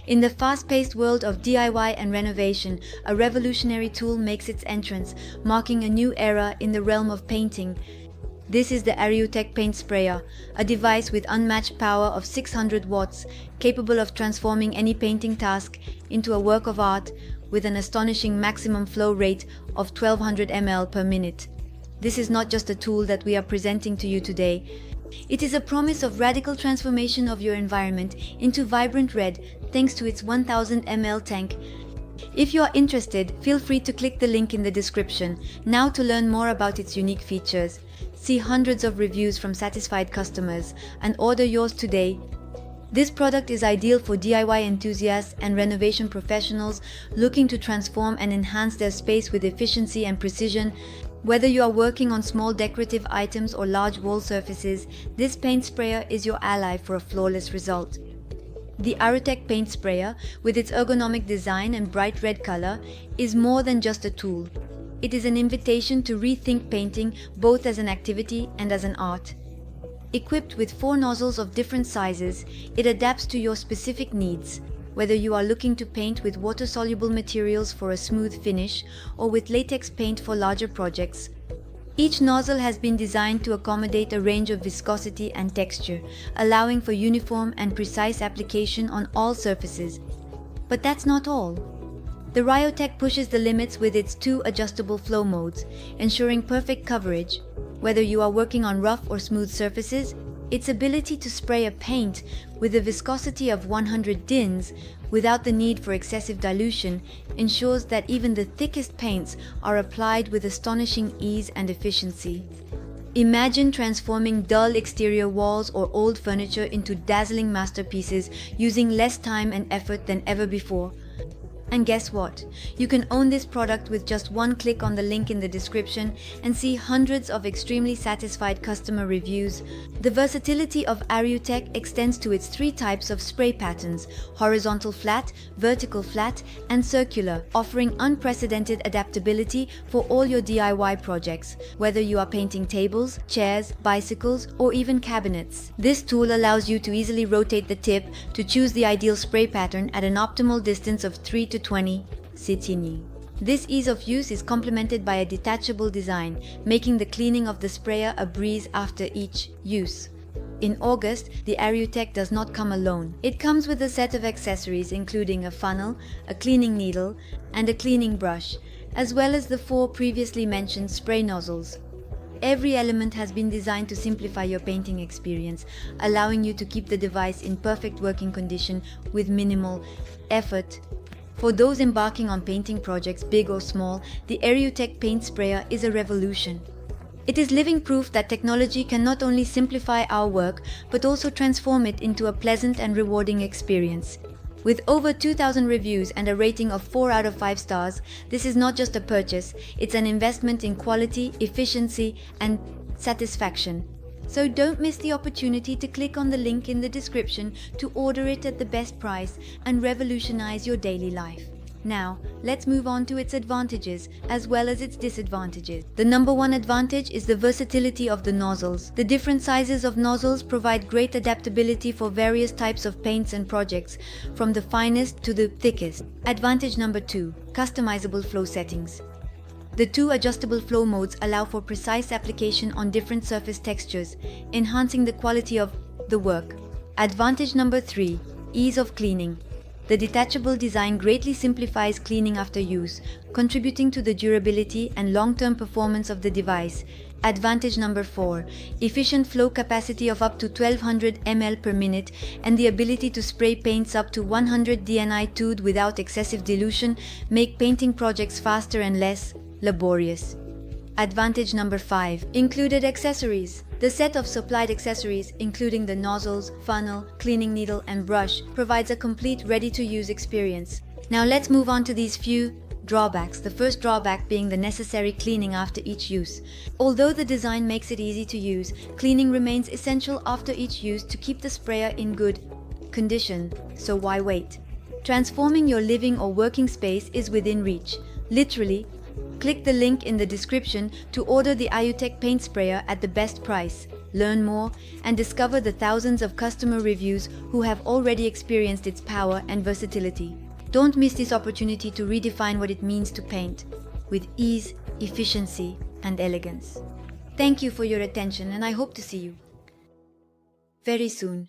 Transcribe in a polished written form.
In the fast-paced world of DIY and renovation, a revolutionary tool makes its entrance, marking a new era in the realm of painting. This is the Arewtec Paint Sprayer, a device with unmatched power of 600 watts, capable of transforming any painting task into a work of art with an astonishing maximum flow rate of 1200 ml per minute. This is not just a tool that we are presenting to you today. It is a promise of radical transformation of your environment into vibrant red thanks to its 1000 ml tank. If you are interested, feel free to click the link in the description. Now to learn more about its unique features, see hundreds of reviews from satisfied customers, and order yours today. This product is ideal for DIY enthusiasts and renovation professionals looking to transform and enhance their space with efficiency and precision. Whether you are working on small decorative items or large wall surfaces, this paint sprayer is your ally for a flawless result. The Arewtec Paint Sprayer, with its ergonomic design and bright red color, is more than just a tool. It is an invitation to rethink painting both as an activity and as an art. Equipped with 4 nozzles of different sizes, it adapts to your specific needs. Whether you are looking to paint with water-soluble materials for a smooth finish or with latex paint for larger projects, each nozzle has been designed to accommodate a range of viscosity and texture, allowing for uniform and precise application on all surfaces. But that's not all. The Arewtec pushes the limits with its 2 adjustable flow modes, ensuring perfect coverage. Whether you are working on rough or smooth surfaces, its ability to spray a paint with a viscosity of 100 dins without the need for excessive dilution ensures that even the thickest paints are applied with astonishing ease and efficiency. Imagine transforming dull exterior walls or old furniture into dazzling masterpieces using less time and effort than ever before. And guess what? You can own this product with just one click on the link in the description and see hundreds of extremely satisfied customer reviews. The versatility of Arewtec extends to its 3 types of spray patterns: horizontal flat, vertical flat, and circular, offering unprecedented adaptability for all your DIY projects, whether you are painting tables, chairs, bicycles, or even cabinets. This tool allows you to easily rotate the tip to choose the ideal spray pattern at an optimal distance of 3 to 20 cm. This ease of use is complemented by a detachable design, making the cleaning of the sprayer a breeze after each use. In August, the Arewtec does not come alone. It comes with a set of accessories including a funnel, a cleaning needle, and a cleaning brush, as well as the 4 previously mentioned spray nozzles. Every element has been designed to simplify your painting experience, allowing you to keep the device in perfect working condition with minimal effort. For those embarking on painting projects big or small, the Arewtec Paint Sprayer is a revolution. It is living proof that technology can not only simplify our work, but also transform it into a pleasant and rewarding experience. With over 2,000 reviews and a rating of 4 out of 5 stars, this is not just a purchase, it's an investment in quality, efficiency, and satisfaction. So don't miss the opportunity to click on the link in the description to order it at the best price and revolutionize your daily life. Now, let's move on to its advantages as well as its disadvantages. The number 1 advantage is the versatility of the nozzles. The different sizes of nozzles provide great adaptability for various types of paints and projects, from the finest to the thickest. Advantage number 2, customizable flow settings. The 2 adjustable flow modes allow for precise application on different surface textures, enhancing the quality of the work. Advantage number 3, ease of cleaning. The detachable design greatly simplifies cleaning after use, contributing to the durability and long-term performance of the device. Advantage number 4, efficient flow capacity of up to 1200 ml per minute and the ability to spray paints up to 100 dni 2'd without excessive dilution make painting projects faster and less laborious. Advantage number 5, included accessories. The set of supplied accessories, including the nozzles, funnel, cleaning needle, and brush, provides a complete ready-to-use experience. Now let's move on to these few drawbacks. The first drawback being the necessary cleaning after each use. Although the design makes it easy to use, cleaning remains essential after each use to keep the sprayer in good condition, so why wait? Transforming your living or working space is within reach. Literally, click the link in the description to order the Arewtec Paint Sprayer at the best price. learn more, and discover the thousands of customer reviews who have already experienced its power and versatility. Don't miss this opportunity to redefine what it means to paint with ease, efficiency, and elegance. Thank you for your attention, and I hope to see you very soon.